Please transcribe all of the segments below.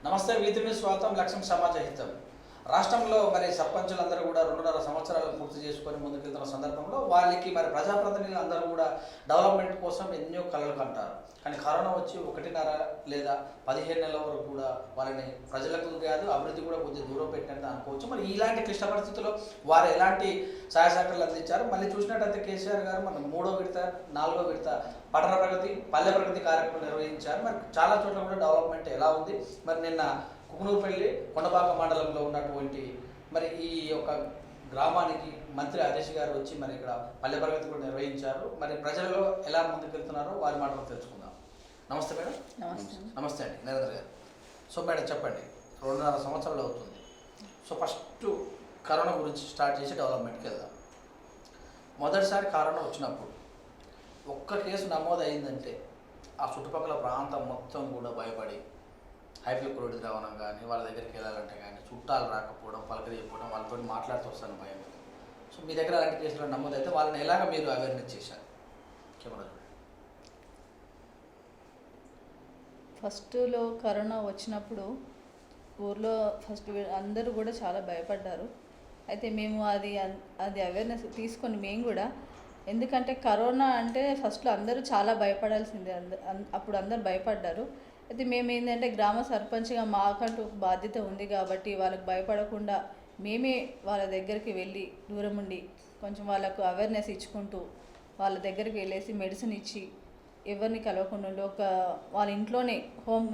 నమస్తే వీధిని స్వాగతం లక్ష్యం సమాజ హితం. రాష్ట్రంలో మరి సర్పంచులందరూ కూడా 2.5 సంవత్సరాలు పూర్తి చేసుకొని ముందుకెళ్తున్న సందర్భంలో వాళ్ళకి మరి ప్రజాప్రతినిధులు అందరూ కూడా డెవలప్మెంట్ కోసం ఎన్నో కలలు కంటారు. కానీ కరోనా వచ్చి 1.5 లేదా 15 నెలల వరకు కూడా వాళ్ళని ప్రజలకు కాదు అభివృద్ధి కూడా కొద్దిగా దూరం పెట్టినట్టు అనుకోవచ్చు. మరి ఇలాంటి క్లిష్ట పరిస్థితుల్లో వారు ఎలాంటి సహాయ సహకారాలు అందించారు? మళ్ళీ చూసినట్టయితే కేసీఆర్ గారు మన 3వ విడత 4వ విడత పట్టణ ప్రగతి పల్లె ప్రగతి కార్యక్రమం నిర్వహించారు. మరి చాలా చోట్ల కూడా డెవలప్మెంట్ ఎలా ఉంది? మరి నిన్న కుకునూరుపల్లి కొండపాక మండలంలో ఉన్నటువంటి మరి ఈ యొక్క గ్రామానికి మంత్రి హరీష్ గారు వచ్చి మరి ఇక్కడ పల్లె ప్రగతి కూడా నిర్వహించారు. మరి ప్రజల్లో ఎలా ముందుకెళ్తున్నారో వారి మాటలు తెలుసుకుందాం. నమస్తే మేడం. నమస్తే అండి నరేంద్ర గారు. సో మేడం చెప్పండి, 2.5 సంవత్సరాలు అవుతుంది. సో ఫస్ట్ కరోనా గురించి స్టార్ట్ చేసి డెవలప్మెంట్కి వెళ్దాం. మొదటిసారి కరోనా వచ్చినప్పుడు ఒక్క కేసు నమోదు అయిందంటే ఆ చుట్టుపక్కల ప్రాంతం మొత్తం కూడా భయపడి హైఫ్లోక్లోరిడ్ ద్రావణం కానీ వాళ్ళ దగ్గరికి వెళ్ళాలంటే కానీ చుట్టాలు రాకపోవడం, పలకరియకపోవడం, వాళ్ళతో మాట్లాడుతూ వస్తాను భయం. సో మీ దగ్గర అలాంటి కేసులు నమోదు అయితే వాళ్ళని ఎలాగ మీరు అవేర్నెస్ చేశారు? కెమెరా ఫస్ట్లో కరోనా వచ్చినప్పుడు ఊర్లో అందరూ కూడా చాలా భయపడ్డారు. అయితే మేము అది అవేర్నెస్ తీసుకొని మేము కూడా, ఎందుకంటే కరోనా అంటే ఫస్ట్లో అందరూ చాలా భయపడాల్సిందే, అప్పుడు అందరూ భయపడ్డారు. అయితే మేము ఏంటంటే గ్రామ సర్పంచ్గా మాకంటూ ఒక బాధ్యత ఉంది కాబట్టి వాళ్ళకి భయపడకుండా మేమే వాళ్ళ దగ్గరికి వెళ్ళి దూరం ఉండి కొంచెం వాళ్ళకు అవేర్నెస్ ఇచ్చుకుంటూ వాళ్ళ దగ్గరికి వెళ్ళేసి మెడిసిన్ ఇచ్చి ఎవరిని కలవకుండా ఉండి వాళ్ళ ఇంట్లోనే హోమ్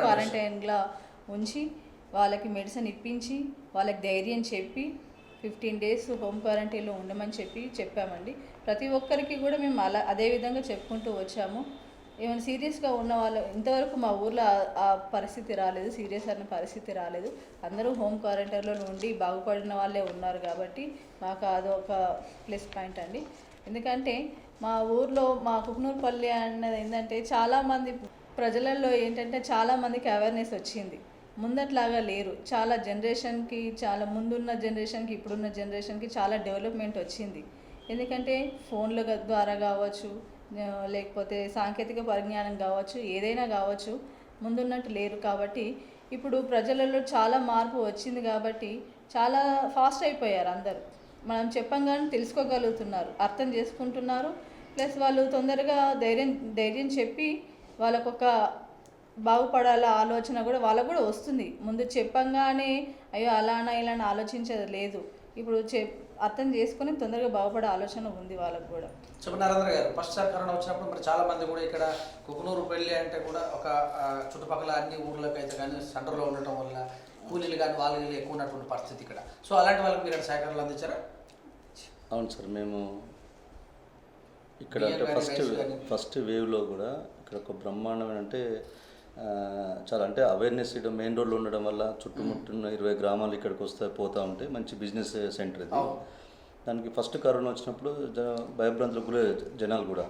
క్వారంటైన్లా ఉంచి వాళ్ళకి మెడిసిన్ ఇప్పించి వాళ్ళకి ధైర్యం చెప్పి 15 days హోమ్ క్వారంటైన్లో ఉండమని చెప్పామండి. ప్రతి ఒక్కరికి కూడా మేము అదే విధంగా చెప్పుకుంటూ వచ్చాము. ఏమైనా సీరియస్గా ఉన్న వాళ్ళు ఇంతవరకు మా ఊర్లో ఆ పరిస్థితి రాలేదు, సీరియస్ అన్న పరిస్థితి రాలేదు. అందరూ హోమ్ క్వారంటైన్లో ఉండి బాగుపడిన వాళ్ళే ఉన్నారు కాబట్టి మాకు అదొక ప్లస్ పాయింట్ అండి. ఎందుకంటే మా ఊర్లో మా కుకునూరుపల్లి అన్నది ఏంటంటే చాలామంది ప్రజలలో ఏంటంటే చాలామందికి అవేర్నెస్ వచ్చింది. ముందట్లాగా లేరు. చాలా జనరేషన్కి, చాలా ముందున్న జనరేషన్కి ఇప్పుడున్న జనరేషన్కి చాలా డెవలప్మెంట్ వచ్చింది. ఎందుకంటే ఫోన్ల ద్వారా కావచ్చు, లేకపోతే సాంకేతిక పరిజ్ఞానం కావచ్చు, ఏదైనా కావచ్చు, ముందున్నట్టు లేరు. కాబట్టి ఇప్పుడు ప్రజలలో చాలా మార్పు వచ్చింది కాబట్టి చాలా ఫాస్ట్ అయిపోయారు అందరూ. మనం చెప్పంగానే తెలుసుకోగలుగుతున్నారు, అర్థం చేసుకుంటున్నారు. ప్లస్ వాళ్ళు తొందరగా ధైర్యం చెప్పి వాళ్ళకొక బాగుపడాల ఆలోచన కూడా వాళ్ళకు కూడా వస్తుంది. ముందు చెప్పంగానే అయ్యో అలానా ఇలానా ఆలోచించేది లేదు. ఇప్పుడు అర్థం చేసుకుని తొందరగా బాగుపడే ఆలోచన ఉంది వాళ్ళకు కూడా. చెప్పండి నరేంద్ర గారు, ఫస్ట్ సార్ కరోనా వచ్చినప్పుడు మరి చాలా మంది కూడా ఇక్కడ కుకునూరుపల్లి అంటే కూడా ఒక చుట్టుపక్కల అన్ని ఊర్లకు అయితే కానీ సెంటర్లో ఉండటం వల్ల కూలీలు కానీ వాళ్ళు ఎక్కువ ఉన్నటువంటి పరిస్థితి ఇక్కడ. సో అలాంటి వాళ్ళకి మీరు సహకారాలు అందించారా? అవును సార్, మేము ఇక్కడ అంటే ఫస్ట్ వేవ్లో కూడా ఇక్కడ ఒక బ్రహ్మాండమైన అంటే చాలా అంటే అవేర్నెస్ ఇక్కడ మెయిన్ రోడ్లో ఉండడం వల్ల చుట్టుముట్టున్న 20 గ్రామాలు ఇక్కడికి పోతూ ఉంటాయి. మంచి బిజినెస్ సెంటర్ ఇది. దానికి ఫస్ట్ కరోనా వచ్చినప్పుడు భయభ్రాంతులకు కూడా జనాలు కూడా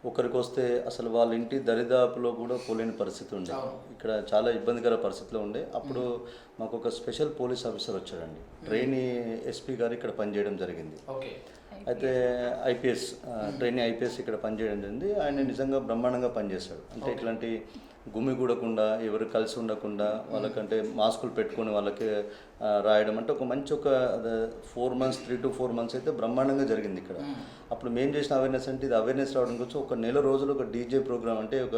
ఒకరికి వస్తే అసలు వాళ్ళ ఇంటి దరిదాపులో కూడా పోలేని పరిస్థితి ఉండే. ఇక్కడ చాలా ఇబ్బందికర పరిస్థితిలో ఉండే. అప్పుడు మాకు ఒక స్పెషల్ పోలీస్ ఆఫీసర్ వచ్చాడండి, ట్రైనీ ఎస్పీ గారు ఇక్కడ పనిచేయడం జరిగింది. అయితే ఐపీఎస్ ఐపీఎస్ ఇక్కడ పనిచేయడం జరిగింది. ఆయన నిజంగా బ్రహ్మాండంగా పనిచేశాడు. అంటే ఇట్లాంటి గుమిగూడకుండా, ఎవరు కలిసి ఉండకుండా, వాళ్ళకంటే మాస్కులు పెట్టుకొని వాళ్ళకి రాయడం అంటే ఒక మంచి 4 months 3 to 4 months అయితే బ్రహ్మాండంగా జరిగింది ఇక్కడ. అప్పుడు మేము చేసిన అవేర్నెస్ అంటే ఇది అవేర్నెస్ రావడం కోసం ఒక నెల రోజులు ఒక డీజే ప్రోగ్రామ్ అంటే ఒక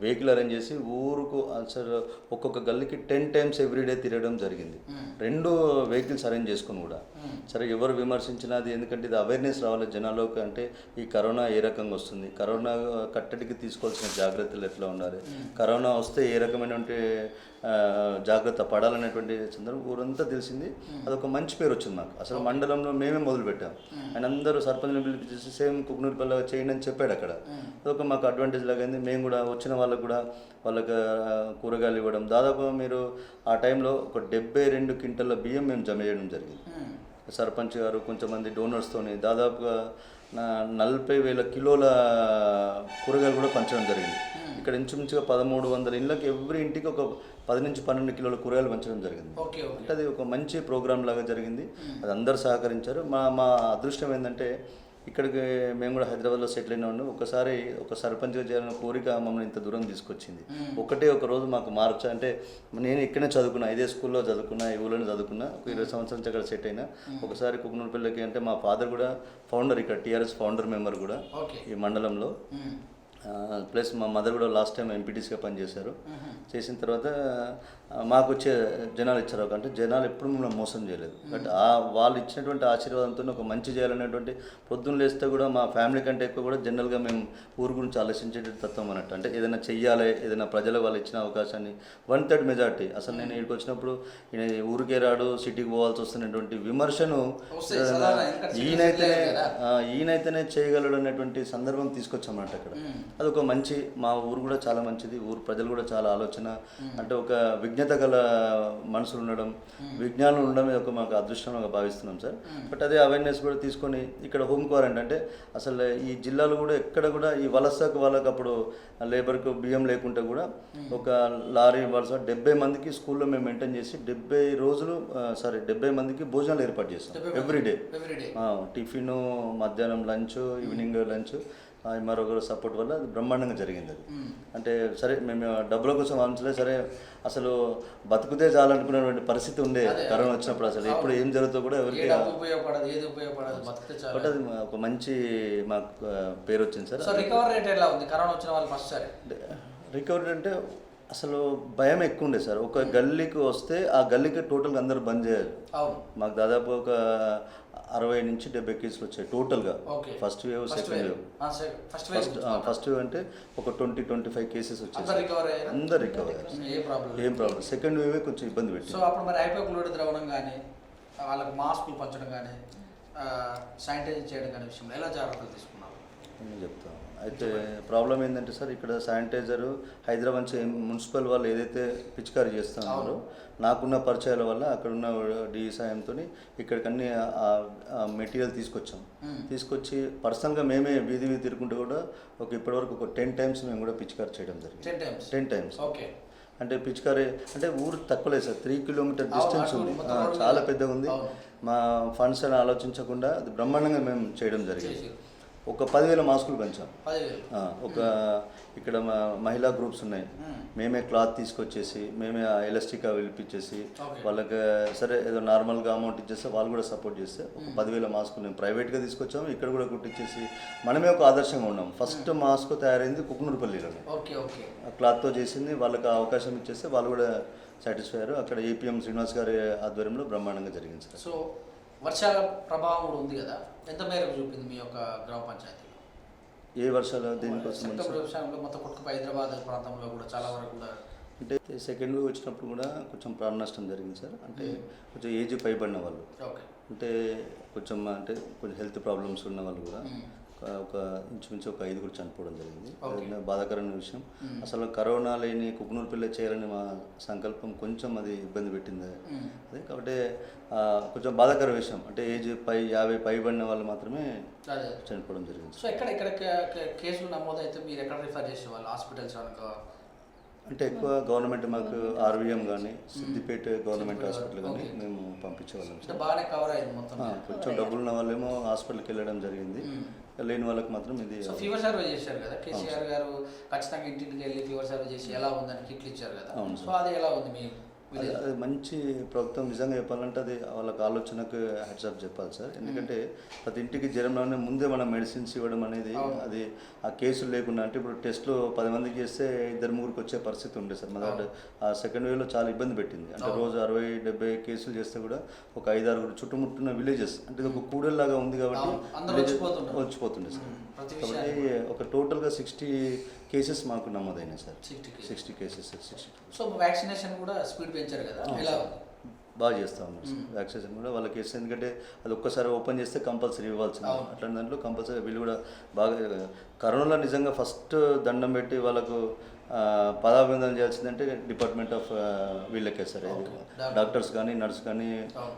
వెహికల్ అరేంజ్ చేసి ఊరుకు సార్ ఒక్కొక్క గల్లీకి 10 times ఎవ్రీడే తిరగడం జరిగింది. 2 vehicles అరేంజ్ చేసుకుని కూడా. సరే ఎవరు విమర్శించినా అది ఎందుకంటే ఇది అవేర్నెస్ రావాలి జనాల్లోకి. అంటే ఈ కరోనా ఏ రకంగా వస్తుంది, కరోనా కట్టడికి తీసుకోవాల్సిన జాగ్రత్తలు ఎట్లా ఉండాలి, కరోనా వస్తే ఏ రకమైనటువంటి జాగ్రత్త పడాలనేటువంటి సందర్భం ఊరంతా తెలిసింది. అదొక మంచి పేరు వచ్చింది మాకు. అసలు మండలంలో మేమే మొదలుపెట్టాం. ఆయన అందరూ సర్పంచ్ని పిలిపించేసి సేమ్ కుకునూరుపల్లి చేయండి అని చెప్పాడు అక్కడ. అదొక మాకు అడ్వాంటేజ్ లాగా అయింది. మేము కూడా వచ్చిన వాళ్ళకు కూడా వాళ్ళకి కూరగాయలు ఇవ్వడం, దాదాపు మీరు ఆ టైంలో ఒక 72 క్వింటాల బియ్యం మేము జమ చేయడం జరిగింది. సర్పంచ్ గారు కొంచెంమంది డోనర్స్తోని దాదాపుగా 40,000 కిలోల కూరగాయలు కూడా పంచడం జరిగింది. ఇక్కడ ఇంచుమించుగా 1300 ఇళ్ళకి ఎవ్రీ ఇంటికి ఒక 10 నుంచి 12 కిలోల కూరగాయలు పంచడం జరిగింది. అంటే అది ఒక మంచి ప్రోగ్రామ్ లాగా జరిగింది. అది అందరూ సహకరించారు. మా అదృష్టం ఏంటంటే ఇక్కడికి మేము కూడా హైదరాబాద్లో సెటిల్ అయినా ఉండి ఒకసారి ఒక సర్పంచ్గా చేయాలన్న కోరిక మమ్మల్ని ఇంత దూరం తీసుకొచ్చింది. ఒకటే ఒక రోజు మాకు మార్క్స్ అంటే నేను ఇక్కడనే చదువుకున్నా, ఇదే స్కూల్లో చదువుకున్నా, ఈ ఊళ్ళోనే చదువుకున్నా, ఒక 20 సంవత్సరాల నుంచి అక్కడ సెట్ అయినా. ఒకసారి కుకునూరుపల్లికి అంటే మా ఫాదర్ కూడా ఫౌండర్, ఇక్కడ టీఆర్ఎస్ ఫౌండర్ మెంబర్ కూడా ఈ మండలంలో, ప్లస్ మా మదర్ కూడా లాస్ట్ టైం ఎంపీటీసీగా పనిచేశారు. చేసిన తర్వాత మాకు వచ్చే జనాలు ఇచ్చారు, అంటే జనాలు ఎప్పుడు మిమ్మల్ని మోసం చేయలేదు. బట్ వాళ్ళు ఇచ్చినటువంటి ఆశీర్వాదంతో ఒక మంచి చేయాలనేటువంటి పొద్దున్న లేస్తే కూడా మా ఫ్యామిలీ కంటే ఎక్కువ కూడా జనరల్గా మేము ఊరు గురించి ఆలోచించేటువంటి తత్వం అన్నట్టు. అంటే ఏదైనా చెయ్యాలి, ఏదైనా ప్రజలకు వాళ్ళు ఇచ్చిన అవకాశాన్ని 1/3 మెజార్టీ. అసలు నేను ఇక్కడికి వచ్చినప్పుడు ఊరికే రాడు, సిటీకి పోవాల్సి వస్తున్నటువంటి విమర్శను ఈయనైతేనే చేయగలడు అనేటువంటి సందర్భం తీసుకొచ్చామన్నట్టు అక్కడ. అది ఒక మంచి, మా ఊరు కూడా చాలా మంచిది, ఊరు ప్రజలు కూడా చాలా ఆలోచన, అంటే ఒక విజ్ఞత గల మనసులు ఉండడం, విజ్ఞానం ఉండడం ఒక మాకు అదృష్టంగా భావిస్తున్నాం సార్. బట్ అదే అవేర్నెస్ కూడా తీసుకొని ఇక్కడ హోమ్ క్వారంటైన్ అంటే అసలు ఈ జిల్లాలో కూడా ఎక్కడ కూడా ఈ వలసకు వాళ్ళకి అప్పుడు లేబర్కు బియ్యం లేకుంటే కూడా ఒక లారీ వలస 70 మందికి స్కూల్లో మేము మెయింటైన్ చేసి 70 మందికి భోజనాలు ఏర్పాటు చేస్తాం ఎవ్రీడే. టిఫిన్, మధ్యాహ్నం లంచ్, ఈవినింగ్ లంచ్, మరొకరు సపోర్ట్ వల్ల అది బ్రహ్మాండంగా జరిగింది. అది అంటే సరే మేము డబ్బుల కోసం ఆలోచించలేదు, సరే అసలు బతుకుతే చాలనుకునేటువంటి పరిస్థితి ఉండే కరోనా వచ్చినప్పుడు. అసలు ఎప్పుడు ఏం జరుగుతుందో కూడా ఎవరికి, బట్ అది ఒక మంచి మాకు పేరు వచ్చింది సార్. రికవరీ రేట్ ఎలా ఉంది కరోనా వచ్చిన వాళ్ళు ఫస్ట్ సారి? రికవరీ అంటే అసలు భయం ఎక్కువ ఉండే సార్. ఒక గల్లీకి వస్తే ఆ గల్లీకి టోటల్గా అందరూ బంద్ చేయాలి. మాకు దాదాపు ఒక 60 నుంచి 70 కేసులు వచ్చాయి టోటల్గా. First wave, second wave. First wave అంటే ఒక 20-25 కేసెస్ వచ్చాయి, అందరు రికవర్ అయ్యారు, ఏం ప్రాబ్లం. సెకండ్ వేవ్ కొంచెం ఇబ్బంది పెట్టి. సో అప్పుడు మరి హైపోక్లోరైడ్ ద్రావణం కానీ, వాళ్ళకి మాస్కులు పంచడం కానీ, శానిటైజ్ చేయడం కానీ విషయంలో ఎలా జాగ్రత్తలు తీసుకున్నారు? నేను చెప్తాను. అయితే ప్రాబ్లం ఏంటంటే సార్, ఇక్కడ శానిటైజరు హైదరాబాద్ మున్సిపల్ వాళ్ళు ఏదైతే పిచికారీ చేస్తున్నారో నాకున్న పరిచయాల వల్ల అక్కడున్న డి సాయంతో ఇక్కడికి అన్ని మెటీరియల్ తీసుకొచ్చి పర్సనల్గా మేమే వీధి తిరుగుకుంటూ కూడా ఇప్పటివరకు ఒక 10 times మేము కూడా పిచికారీ చేయడం జరిగింది. 10 times. ఓకే. అంటే పిచికారీ అంటే ఊరు తక్కువలేదు సార్, 3 kilometer డిస్టెన్స్ ఉంది, చాలా పెద్దగా ఉంది. మా ఫండ్స్ అని ఆలోచించకుండా అది బ్రహ్మాండంగా మేము చేయడం జరిగింది. ఒక 10,000 మాస్కులు పంచాం. ఒక ఇక్కడ మా మహిళా గ్రూప్స్ ఉన్నాయి, మేమే క్లాత్ తీసుకొచ్చేసి మేమే ఎలాస్టిక్ పిలిపించేసి వాళ్ళకి సరే ఏదో నార్మల్గా అమౌంట్ ఇచ్చేస్తే వాళ్ళు కూడా సపోర్ట్ చేస్తే ఒక 10,000 మాస్కులు మేము ప్రైవేట్గా తీసుకొచ్చాము, ఇక్కడ కూడా కుట్టించేసి మనమే ఒక ఆదర్శంగా ఉన్నాం. ఫస్ట్ మాస్క్ తయారైంది కుకునూరుపల్లిలోనే, క్లాత్తో చేసింది. వాళ్ళకి అవకాశం ఇచ్చేస్తే వాళ్ళు కూడా సాటిస్ఫై అయ్యారు. అక్కడ ఏపీఎం శ్రీనివాస్ గారి ఆధ్వర్యంలో బ్రహ్మాండంగా జరిగింది సార్. సో వర్షాల ప్రభావం కూడా ఉంది కదా, ఎంత మేరకు చూపింది మీ యొక్క గ్రామ పంచాయతీలో? ఏ వర్షాలు దేనికోసం? మొత్తం కొట్టుకు హైదరాబాద్ ప్రాంతంలో కూడా చాలా వరకు కూడా అంటే సెకండ్ వేవ్ వచ్చినప్పుడు కూడా కొంచెం ప్రాణ నష్టం జరిగింది సార్. అంటే కొంచెం ఏజ్ పైబడిన వాళ్ళు, అంటే కొంచెం హెల్త్ ప్రాబ్లమ్స్ ఉన్న వాళ్ళు కూడా ఒక ఇంచుమించు ఒక 5 కూడా చనిపోవడం జరిగింది. బాధాకరమైన విషయం. అసలు కరోనా లేని కుకునూరుపల్లి చేయాలని మా సంకల్పం కొంచెం అది ఇబ్బంది పెట్టింది అది. కాబట్టి కొంచెం బాధాకర విషయం. అంటే ఏజ్ 50 పైబడిన వాళ్ళు మాత్రమే చనిపోవడం జరిగింది. సో ఇక్కడ కేసులు నమోదైతే మీరు ఎక్కడ రిఫర్ చేసేవాళ్ళు? హాస్పిటల్స్ అంటే ఎక్కువ గవర్నమెంట్ మాకు ఆర్వీఎం కానీ సిద్దిపేట గవర్నమెంట్ హాస్పిటల్ కానీ మేము పంపించేవాళ్ళం. బాగానే కవర్ అయింది మొత్తం. కొంచెం డబ్బులు ఉన్న వాళ్ళేమో హాస్పిటల్కి వెళ్ళడం జరిగింది, లేని వాళ్ళకి మాత్రం ఇది. ఫీవర్ సర్వే చేశారు కదా కేసీఆర్ గారు, ఖచ్చితంగా ఇంటింటికి వెళ్ళి ఫీవర్ సర్వే చేసి ఎలా ఉందని కిట్లు ఇచ్చారు కదా. సో అది ఎలా ఉంది మీ? అది మంచి ప్రభుత్వం. నిజంగా చెప్పాలంటే అది వాళ్ళకి ఆలోచనకు హెడ్సప్ చెప్పాలి సార్. ఎందుకంటే ప్రతి ఇంటికి జ్వరం రాగానే ముందే మనం మెడిసిన్స్ ఇవ్వడం అనేది, అది ఆ కేసులు లేకుండా, అంటే ఇప్పుడు టెస్ట్లు 10 మందికి చేస్తే 2-3 వచ్చే పరిస్థితి ఉండే సార్. మన ఆ సెకండ్ వేవ్లో చాలా ఇబ్బంది పెట్టింది. అంటే రోజు 60-70 కేసులు చేస్తే కూడా ఒక 5-6 చుట్టుముట్టున్న విలేజెస్, అంటే ఒక కూడల్లాగా ఉంది కాబట్టి వచ్చిపోతుండే సార్. కాబట్టి ఒక టోటల్గా 60 కేసెస్ మాకు నమోదైనాయి సార్. 60 కేసెస్. సో వ్యాక్సినేషన్ కూడా స్పీడ్ పెంచారు కదా, ఎలా? బాగా చేస్తూ ఉన్నారు సార్ వ్యాక్సినేషన్ కూడా. వాళ్ళకి వేస్తే ఎందుకంటే అది ఒక్కసారి ఓపెన్ చేస్తే కంపల్సరీ ఇవ్వాల్సింది. అట్లాంటి దాంట్లో కంపల్సరీ వీళ్ళు కూడా బాగా కరోనాలో నిజంగా ఫస్ట్ దండం పెట్టి వాళ్ళకు పదాభివందనం చేయాల్సిందంటే డిపార్ట్మెంట్ ఆఫ్ వీళ్ళకే సార్. డాక్టర్స్ కానీ నర్స్ కానీ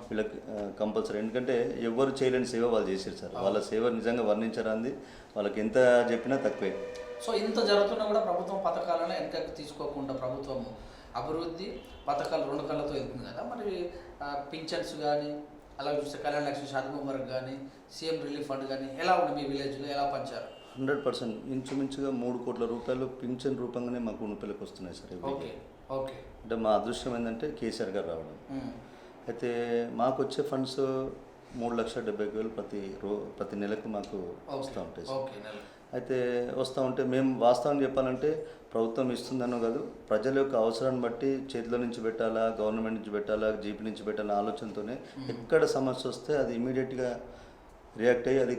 వీళ్ళకి కంపల్సరీ. ఎందుకంటే ఎవరు చేయలేని సేవ వాళ్ళు చేశారు సార్. వాళ్ళ సేవ నిజంగా వర్ణించరాంది, వాళ్ళకి ఎంత చెప్పినా తక్కువే. సో ఇంత జరుగుతున్నా కూడా ప్రభుత్వం పథకాలను వెనకకు తీసుకోకుండా ప్రభుత్వం అభివృద్ధి పథకాలు 2 కళ్ళతో వెళ్తుంది కదా, మరి పింఛన్స్ కానీ అలా చూస్తే కళ్యాణ లక్ష్మి శాతకం వరకు కానీ సీఎం రిలీఫ్ ఫండ్ కానీ ఎలా ఉంది మీ విలేజ్లో, ఎలా పంచారు? 100% ఇంచుమించుగా 3 కోట్ల రూపాయలు పింఛన్ రూపంగానే మాకు ఉన్నపిల్లకి వస్తున్నాయి సార్ ఇవి. Okay okay. అంటే మా అదృష్టం ఏంటంటే కేసీఆర్ గారు రావడం. అయితే మాకు వచ్చే ఫండ్స్ 3,70,000 ప్రతి నెలకు మాకు వస్తూ ఉంటాయి సార్. ఓకే నెల. అయితే వస్తూ ఉంటే మేము వాస్తవం చెప్పాలంటే ప్రభుత్వం ఇస్తుందనో కాదు, ప్రజల యొక్క అవసరాన్ని బట్టి చేతిలో నుంచి పెట్టాలా, గవర్నమెంట్ నుంచి పెట్టాలా, జీపీ నుంచి పెట్టాలా ఆలోచనతోనే ఎక్కడ సమస్య వస్తే అది ఇమీడియట్గా రియాక్ట్ అయ్యి అది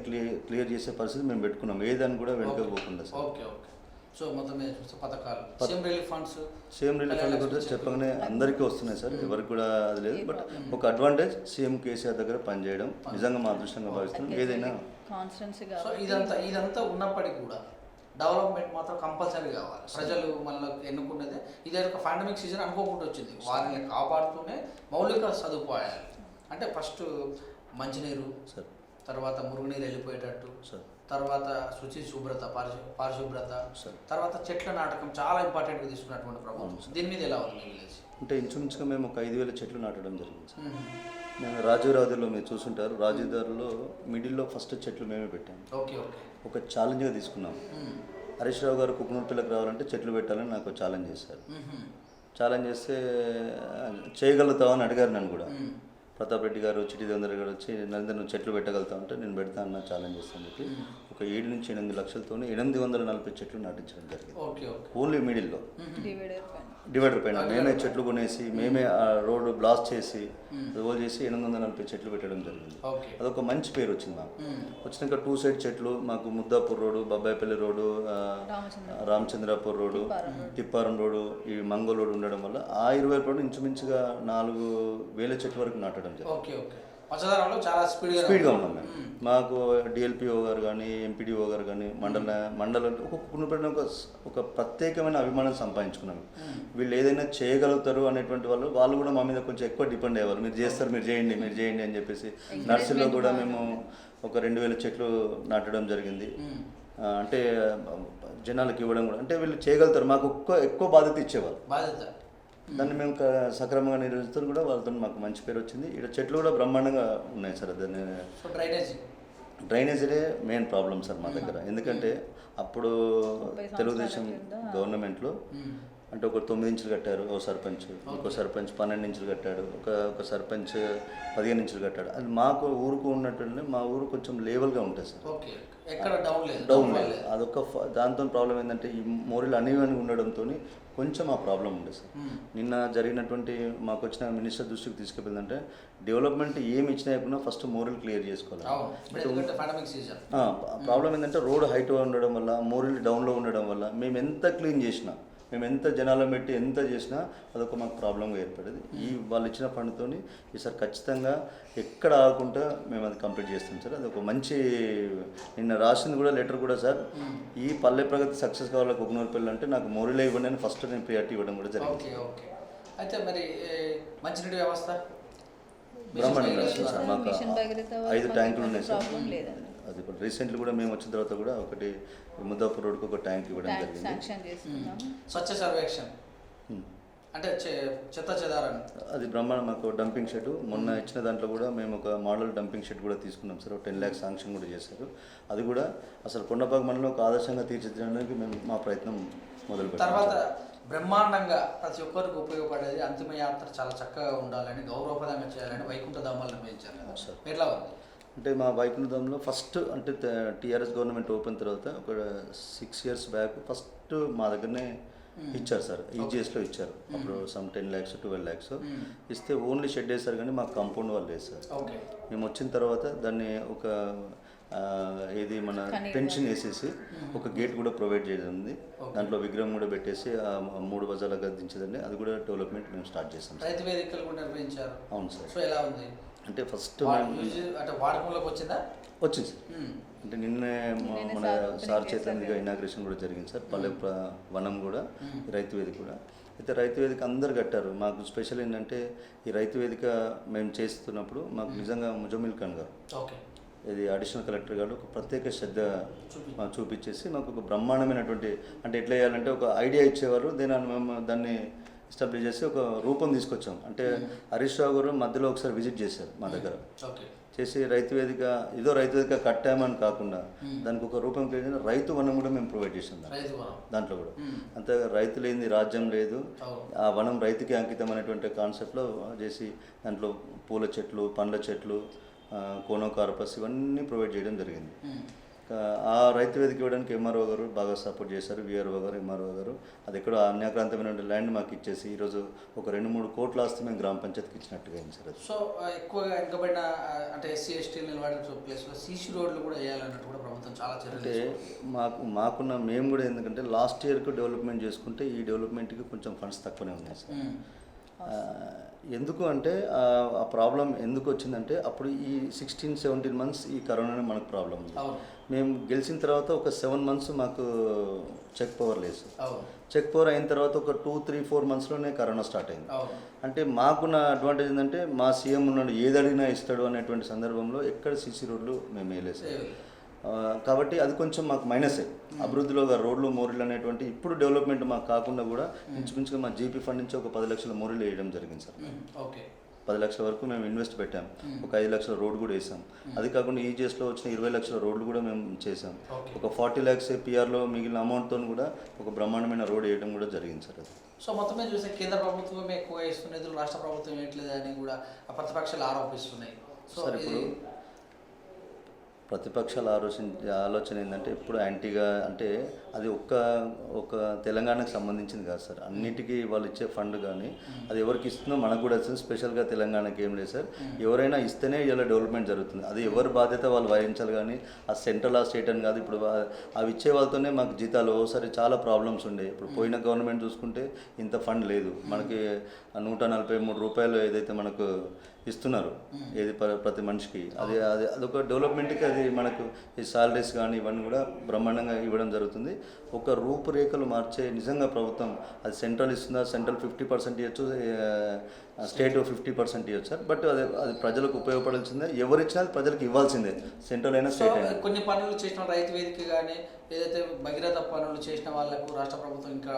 క్లియర్ చేసే పరిస్థితి మేము పెట్టుకున్నాం, ఏదని కూడా వెనుకపోకుండా సార్. Okay okay. సో మొత్తం మీద చూస్తే పథకాలు CM relief funds, CM relief fund కూడా చెప్పగానే అందరికీ వస్తున్నాయి సార్, ఎవరికి కూడా అది లేదు. బట్ ఒక అడ్వాంటేజ్ సీఎం కేసీఆర్ దగ్గర పనిచేయడం నిజంగా మా అదృష్టంగా భావిస్తున్నాం. ఏదైనా సో ఇదంతా ఉన్నప్పటికీ కూడా డెవలప్మెంట్ మాత్రం కంపల్సరీ కావాలి. ప్రజలు మనకు ఎన్నుకున్నదే ఇదే ఒక పాండమిక్ సీజన్ అనుకోకుండా వచ్చింది. వారిని కాపాడుతూనే మౌలిక సదుపాయాలు అంటే ఫస్ట్ మంచినీరు సార్, తర్వాత మురుగునీరు వెళ్ళిపోయేటట్టు సార్, తర్వాత శుచి శుభ్రత, పారిశుభ్రత, సార్, తర్వాత చెట్ల నాటకం చాలా ఇంపార్టెంట్గా తీసుకున్నటువంటి ప్రభుత్వం. దీని మీద ఎలా ఉంది విలేజ్? అంటే ఇంచుమించుగా మేము ఒక 5,000 చెట్లు నాటడం జరిగింది సార్. మేము రాజీవ్దారిలో మీరు చూసుంటారు, రాజీవ్దారిలో మిడిల్లో ఫస్ట్ చెట్లు మేమే పెట్టాము. Okay okay. ఒక ఛాలెంజ్గా తీసుకున్నాము. హరీష్ రావు గారు కుకునూర్పల్లికి రావాలంటే చెట్లు పెట్టాలని నాకు ఛాలెంజ్ చేశారు. ఛాలెంజ్ చేస్తే చేయగలుగుతావు అని అడిగారు నన్ను కూడా. ప్రతాప్ రెడ్డి గారు, చిట్టి దేవేంద్ర గారు వచ్చి నరేంద్ర నువ్వు చెట్లు పెట్టగలుగుతావు అంటే నేను పెడతా అన్న ఛాలెంజ్ చేస్తాను చెప్పి ఒక 7 నుంచి 8 లక్షలతో 840 చెట్లు నాటించడం జరిగింది. ఓన్లీ మిడిల్లో డివైడర్ పైన మేమే చెట్లు కొనేసి మేమే ఆ రోడ్డు బ్లాస్ట్ చేసి రోల్ చేసి 840 చెట్లు పెట్టడం జరిగింది. అదొక మంచి పేరు వచ్చింది మాకు. వచ్చినాక 2 సైడ్ చెట్లు మాకు Muddapur road, Babbaipalli road, Ramachandrapur road, Tipparam road, ఈ మంగోల్ రోడ్డు ఉండడం వల్ల ఆ 20 రోడ్డు ఇంచుమించుగా 4,000 చెట్ల వరకు నాటడం జరిగింది. చాలా స్పీడ్గా ఉన్నాం మేము. మాకు డిఎల్పిఓ గారు కానీ, ఎంపీడీఓ గారు కానీ, మండలం ఒక్కొక్క ఒక ప్రత్యేకమైన అభిమానం సంపాదించుకున్నాం. వీళ్ళు ఏదైనా చేయగలుగుతారు అనేటువంటి వాళ్ళు కూడా మా మీద కొంచెం ఎక్కువ డిపెండ్ అయ్యేవారు. మీరు చేస్తారు, మీరు చేయండి అని చెప్పేసి. నర్సరీలో కూడా మేము ఒక 2,000 చెట్లు నాటడం జరిగింది. అంటే జనాలకు ఇవ్వడం కూడా, అంటే వీళ్ళు చేయగలుగుతారు, మాకు ఎక్కువ బాధ్యత ఇచ్చేవారు. దాన్ని మేము సక్రమంగా నిర్వహిస్తూ కూడా వాళ్ళతో మాకు మంచి పేరు వచ్చింది. ఇక్కడ చెట్లు కూడా బ్రహ్మాండంగా ఉన్నాయి సార్. దాన్ని డ్రైనేజీలే మెయిన్ ప్రాబ్లం సార్ మా దగ్గర. ఎందుకంటే అప్పుడు తెలుగుదేశం గవర్నమెంట్లో అంటే ఒక 9 ఇంచులు కట్టారు ఒక సర్పంచ్, ఇంకో సర్పంచ్ 12 ఇంచులు కట్టాడు, ఒక సర్పంచ్ 15 ఇంచులు కట్టాడు. అది మాకు ఊరుకు ఉన్నట్టు మా ఊరు కొంచెం లేవల్గా ఉంటుంది సార్, డౌన్ లేదు. అదొక దాంతో ప్రాబ్లం ఏంటంటే ఈ మోరీలు అనేవన్నీ ఉండడంతో కొంచెం ఆ ప్రాబ్లం ఉంది సార్. నిన్న జరిగినటువంటి మాకు వచ్చిన మినిస్టర్ దృష్టికి తీసుకెళ్ళిందంటే డెవలప్మెంట్ ఏమి ఇచ్చినా ఫస్ట్ మోరీలు క్లియర్ చేసుకోవాలి. ప్రాబ్లం ఏంటంటే రోడ్ హైట్గా ఉండడం వల్ల, మోరీలు డౌన్లో ఉండడం వల్ల మేము ఎంత క్లీన్ చేసినా, మేము ఎంత జనాలను పెట్టి ఎంత చేసినా అదొక మాకు ప్రాబ్లంగా ఏర్పడేది. వాళ్ళు ఇచ్చిన ఫండ్తో ఈసారి ఖచ్చితంగా ఎక్కడ ఆగకుండా మేము అది కంప్లీట్ చేస్తాం సార్. అది ఒక మంచి నిన్న రాసింది కూడా లెటర్ కూడా సార్, ఈ పల్లె ప్రగతి సక్సెస్ కావాలి కుకునూర్పల్లి అంటే నాకు మోరీలో ఇవ్వండి అని ఫస్ట్ నేను ప్రియారిటీ ఇవ్వడం కూడా జరిగింది. అయితే మరి మంచినీటి వ్యవస్థ బ్రహ్మాండంగా వస్తుంది సార్. మాకు 5 ట్యాంకులు ఉన్నాయి సార్. అది కూడా రీసెంట్లీ కూడా మేము వచ్చిన తర్వాత కూడా ఒకటి ముద్దాపూర్ రోడ్కి ఒక ట్యాంక్ ఇవ్వడం జరిగింది. స్వచ్ఛ సర్వేక్షణ అంటే చెత్త చెదారం అది బ్రహ్మాండం. మాకు డంపింగ్ షెడ్ మొన్న ఇచ్చిన దాంట్లో కూడా మేము ఒక మోడల్ డంపింగ్ షెడ్ కూడా తీసుకున్నాం సార్. 10 lakhs శాంక్షన్ కూడా చేశారు. అది కూడా అసలు కొండపాక మండలంలో ఒక ఆదర్శంగా తీర్చిదిద్దడానికి మేము మా ప్రయత్నం మొదలుపెట్టాం. తర్వాత బ్రహ్మాండంగా ప్రతి ఒక్కరికి ఉపయోగపడేది అంతిమ యాత్ర చాలా చక్కగా ఉండాలని, గౌరవప్రదంగా చేయాలని వైకుంఠధామాలు నిర్వహించారు కదా సార్. ఎట్లా ఉంది? అంటే మా వైకుంఠధామంలో ఫస్ట్ అంటే టీఆర్ఎస్ గవర్నమెంట్ ఓపెన్ తర్వాత ఒక 6 years బ్యాక్ ఫస్ట్ మా దగ్గరనే ఇచ్చారు సార్. ఈజీఎస్లో ఇచ్చారు. అప్పుడు సమ్ 10 lakhs 12 lakhs ఇస్తే ఓన్లీ షెడ్ వేస్తారు కానీ మాకు కాంపౌండ్ వాళ్ళు వేస్తారు. మేము వచ్చిన తర్వాత దాన్ని ఒక ఏది మన పెన్షన్ వేసేసి ఒక గేట్ కూడా ప్రొవైడ్ చేయడం, దాంట్లో విగ్రహం కూడా పెట్టేసి 3 బజార్లకు గద్దించదండి. అది కూడా డెవలప్మెంట్ మేము స్టార్ట్ చేస్తాం. రైతు వేదికలు కూడా నిర్వహించారు. అవును సార్. సో ఎలా ఉంది అంటే ఫస్ట్ అంటే వాడకంలోకి వచ్చిందా? వచ్చింది సార్. అంటే నిన్నే మన సార్ చేత ఇనాగ్రేషన్ కూడా జరిగింది సార్. పల్లె వనం కూడా, రైతు వేదిక కూడా. అయితే రైతు వేదిక అందరు కట్టారు. మాకు స్పెషల్ ఏంటంటే ఈ రైతు వేదిక మేము చేస్తున్నప్పుడు మాకు నిజంగా ముజమిల్ ఖాన్ గారు, ఇది అడిషనల్ కలెక్టర్ గారు ఒక ప్రత్యేక శ్రద్ధ చూపించేసి మాకు ఒక బ్రహ్మాండమైనటువంటి అంటే ఎట్లా చేయాలంటే ఒక ఐడియా ఇచ్చేవారు. దాన్ని ఎస్టాబ్లిష్ చేసి ఒక రూపం తీసుకొచ్చాం. అంటే హరీష్ రావు గారు మధ్యలో ఒకసారి విజిట్ చేశారు మా దగ్గర, ఓకే. చేసి రైతు వేదిక ఏదో రైతు వేదిక కట్టామని కాకుండా దానికి ఒక రూపం క్రియేట్ రైతు వనం కూడా మేము ప్రొవైడ్ చేసాం దాంట్లో కూడా. అంతే రైతు లేని రాజ్యం లేదు, ఆ వనం రైతుకి అంకితం అనేటువంటి కాన్సెప్ట్లో చేసి దాంట్లో పూల చెట్లు, పండ్ల చెట్లు, కోనోకార్పస్ ఇవన్నీ ప్రొవైడ్ చేయడం జరిగింది. ఆ రైతు వేదిక ఇవ్వడానికి ఎంఆర్ఓ గారు బాగా సపోర్ట్ చేశారు, విఆర్ఓ గారు, ఎంఆర్ఓ గారు. అది ఎక్కడో అన్యాక్రాంతమైన ల్యాండ్ మాకు ఇచ్చేసి ఈరోజు ఒక 2-3 కోట్ల ఆస్తి మేము గ్రామ పంచాయతీకి ఇచ్చినట్టుగా అయింది సార్. సో ఎక్కువగా వెనుకబడిన అంటే ఎస్సీ ఎస్టీలు నిలబడిన ప్లేస్లో సీసీ రోడ్లు కూడా వేయాలన్నట్టు కూడా ప్రభుత్వం చాలా చర్యలు అంటే మాకున్న మేము కూడా ఎందుకంటే లాస్ట్ ఇయర్కి డెవలప్మెంట్ చేసుకుంటే ఈ డెవలప్మెంట్కి కొంచెం ఫండ్స్ తక్కువనే ఉన్నాయి సార్. ఎందుకు అంటే ఆ ప్రాబ్లం ఎందుకు వచ్చిందంటే అప్పుడు ఈ 16-17 months ఈ కరోనానే మనకు ప్రాబ్లం ఉంది. మేము గెలిచిన తర్వాత ఒక 7 months మాకు చెక్ పవర్ లేదు సార్. చెక్ పవర్ అయిన తర్వాత ఒక 2-3-4 monthsలోనే కరోనా స్టార్ట్ అయింది. అంటే మాకున్న అడ్వాంటేజ్ ఏంటంటే మా సీఎం ఉన్నాడు, ఏది అడిగినా ఇస్తాడు అనేటువంటి సందర్భంలో ఎక్కడ సీసీ రోడ్లు మేము వేయలేదు సార్. కాబట్టి అది కొంచెం మాకు మైనసే. అభివృద్ధిలో రోడ్లు, మోరీలు అనేటువంటి ఇప్పుడు డెవలప్మెంట్ మాకు కాకుండా కూడా ఇంచుమించుగా మా జీపీ ఫండ్ నుంచి ఒక 10 లక్షల మోరీలు వేయడం జరిగింది సార్. ఓకే. 10 లక్షల వరకు మేము ఇన్వెస్ట్ పెట్టాం, ఒక 5 లక్షల రోడ్డు కూడా వేసాం. అది కాకుండా ఈజీఎస్లో వచ్చిన 20 లక్షల రోడ్లు కూడా మేము చేసాం. ఒక 40 lakhs పిఆర్లో మిగిలిన అమౌంట్తో కూడా ఒక బ్రహ్మాండమైన రోడ్ వేయడం కూడా జరిగింది సార్. అది సో మొత్తం మీద చూస్తే కేంద్ర ప్రభుత్వం ఎక్కువ ఇస్తున్నది, రాష్ట్ర ప్రభుత్వం వేయట్లేదు అని కూడా ప్రతిపక్షాలు ఆరోపిస్తున్నాయి. సో ఇప్పుడు ప్రతిపక్షాల ఆలోచన ఏంటంటే ఇప్పుడు యాంటీగా, అంటే అది ఒక తెలంగాణకు సంబంధించింది కాదు సార్. అన్నిటికీ వాళ్ళు ఇచ్చే ఫండ్ కానీ అది ఎవరికి ఇస్తుందో మనకు కూడా వస్తుంది. స్పెషల్గా తెలంగాణకి ఏం లేదు సార్. ఎవరైనా ఇస్తేనే ఇలా డెవలప్మెంట్ జరుగుతుంది. అది ఎవరి బాధ్యత వాళ్ళు వహించాలి కానీ ఆ సెంట్రల్, ఆ స్టేట్ అని కాదు. ఇప్పుడు అవి ఇచ్చే వాళ్ళతోనే మాకు జీతాలు ఓసారి చాలా ప్రాబ్లమ్స్ ఉండే. ఇప్పుడు పోయిన గవర్నమెంట్ చూసుకుంటే ఇంత ఫండ్ లేదు మనకి. 143 రూపాయలు ఏదైతే మనకు ఇస్తున్నారు ఏది ప్రతి మనిషికి, అదొక డెవలప్మెంట్కి అది మనకు ఈ సాలరీస్ కానీ ఇవన్నీ కూడా బ్రహ్మాండంగా ఇవ్వడం జరుగుతుంది. ఒక రూపురేఖలు మార్చే నిజంగా ప్రభుత్వం అది సెంట్రల్ ఇస్తుందా, సెంట్రల్ 50% ఇవ్వచ్చు, స్టేట్ 50% ఇవ్వచ్చు సార్. బట్ అది ప్రజలకు ఉపయోగపడాల్సిందే. ఎవరిచ్చినా ప్రజలకు ఇవ్వాల్సిందే, సెంట్రల్ అయినా స్టేట్ అయినా. కొన్ని పనులు చేసిన రైతు వేదిక కానీ ఏదైతే భగీరథ పనులు చేసిన వాళ్ళకు రాష్ట్ర ప్రభుత్వం ఇంకా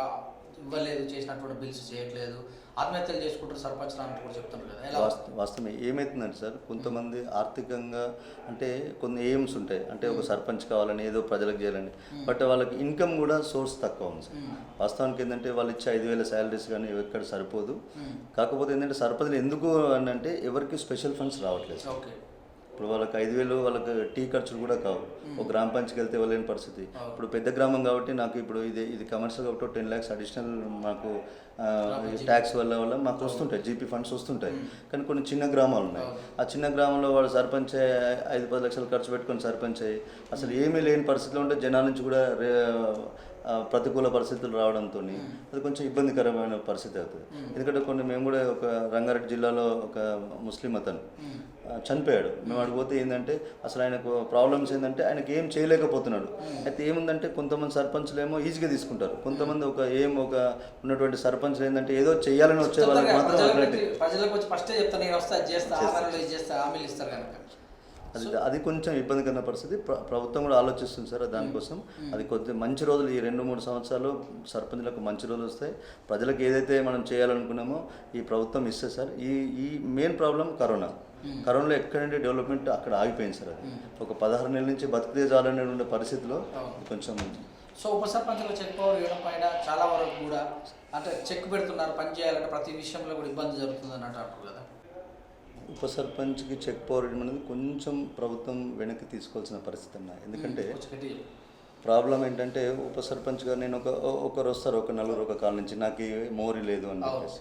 ఇవ్వలేదు, చేసినటువంటి బిల్స్ చేయట్లేదు, ఆత్మహత్యలు చేసుకుంటారు సర్పంచ్ అని కూడా చెప్తున్నారు కదా. వాస్తవమే. ఏమవుతుందంటే సార్, కొంతమంది ఆర్థికంగా అంటే కొన్ని ఎయిమ్స్ ఉంటాయి, అంటే ఒక సర్పంచ్ కావాలని ఏదో ప్రజలకు చేయాలని, బట్ వాళ్ళకి ఇన్కమ్ కూడా సోర్స్ తక్కువ ఉంది సార్. వాస్తవానికి ఏంటంటే వాళ్ళు ఇచ్చే 5,000 శాలరీస్ కానీ ఎక్కడ సరిపోదు. కాకపోతే ఏంటంటే సర్పంచ్లు ఎందుకు అని అంటే ఎవరికి స్పెషల్ ఫండ్స్ రావట్లేదు. ఓకే. ఇప్పుడు వాళ్ళకి 5,000 వాళ్ళకి టీ ఖర్చులు కూడా కావు. ఒక గ్రామ పంచాయతీకి వెళ్తే వెళ్ళలేని పరిస్థితి. ఇప్పుడు పెద్ద గ్రామం కాబట్టి నాకు ఇప్పుడు ఇది కమర్షియల్ కాబట్టి 10 lakhs అడిషనల్ మాకు ట్యాక్స్ వల్ల మాకు వస్తుంటాయి, జీపీ ఫండ్స్ వస్తుంటాయి. కానీ కొన్ని చిన్న గ్రామాలు ఉన్నాయి. ఆ చిన్న గ్రామంలో వాడు సర్పంచ్ 5-10 లక్షలు ఖర్చు పెట్టుకొని సర్పంచ్ అయ్యి అసలు ఏమీ లేని పరిస్థితిలో ఉంటే జనాల నుంచి కూడా ప్రతికూల పరిస్థితులు రావడంతో అది కొంచెం ఇబ్బందికరమైన పరిస్థితి అవుతుంది. ఎందుకంటే మేము కూడా ఒక రంగారెడ్డి జిల్లాలో ఒక ముస్లిం అతను చనిపోయాడు. మేము అడిగిపోతే ఏంటంటే అసలు ఆయనకు ప్రాబ్లమ్స్ ఏంటంటే ఆయనకి ఏం చేయలేకపోతున్నాడు. అయితే ఏముందంటే కొంతమంది సర్పంచ్లు ఏమో ఈజీగా తీసుకుంటారు, కొంతమంది ఒక ఉన్నటువంటి సర్పంచ్లు ఏంటంటే ఏదో చేయాలని వచ్చే వాళ్ళకి మాత్రం ప్రజలకు వచ్చి ఫస్టే చెప్తాను, నేను వస్తా చేస్తా హామీలు ఇస్తారు కనుక అది కొంచెం ఇబ్బందికరమైన పరిస్థితి. ప్రభుత్వం కూడా ఆలోచిస్తుంది సార్ దానికోసం. అది కొద్ది మంచి రోజులు ఈ 2-3 సంవత్సరాలు సర్పంచ్లకు మంచి రోజులు వస్తాయి. ప్రజలకు ఏదైతే మనం చేయాలనుకున్నామో ఈ ప్రభుత్వం ఇస్తే సార్. ఈ మెయిన్ ప్రాబ్లం కరోనాలో ఎక్కడంటే డెవలప్మెంట్ అక్కడ ఆగిపోయింది సార్. అది ఒక 16 నెలల నుంచి బతికితే చాలనే ఉండే పరిస్థితిలో కొంచెం. సో ఉప సర్పంచ్లు చెక్ పవర్ ఇవ్వడం పైన చాలా వరకు కూడా అంటే చెక్ పెడుతున్నారు, పని చేయాలంటే ప్రతి విషయంలో కూడా ఇబ్బంది జరుగుతుంది అని అంటారు కదా. ఉప సర్పంచ్కి చెక్ పవర్ ఇవ్వడం అనేది కొంచెం ప్రభుత్వం వెనక్కి తీసుకోవాల్సిన పరిస్థితి అన్న. ఎందుకంటే ప్రాబ్లం ఏంటంటే ఉప సర్పంచ్గా నేను ఒకరు వస్తారు, ఒక నలుగురు ఒక కాల నుంచి నాకు మోరీ లేదు అని చెప్పేసి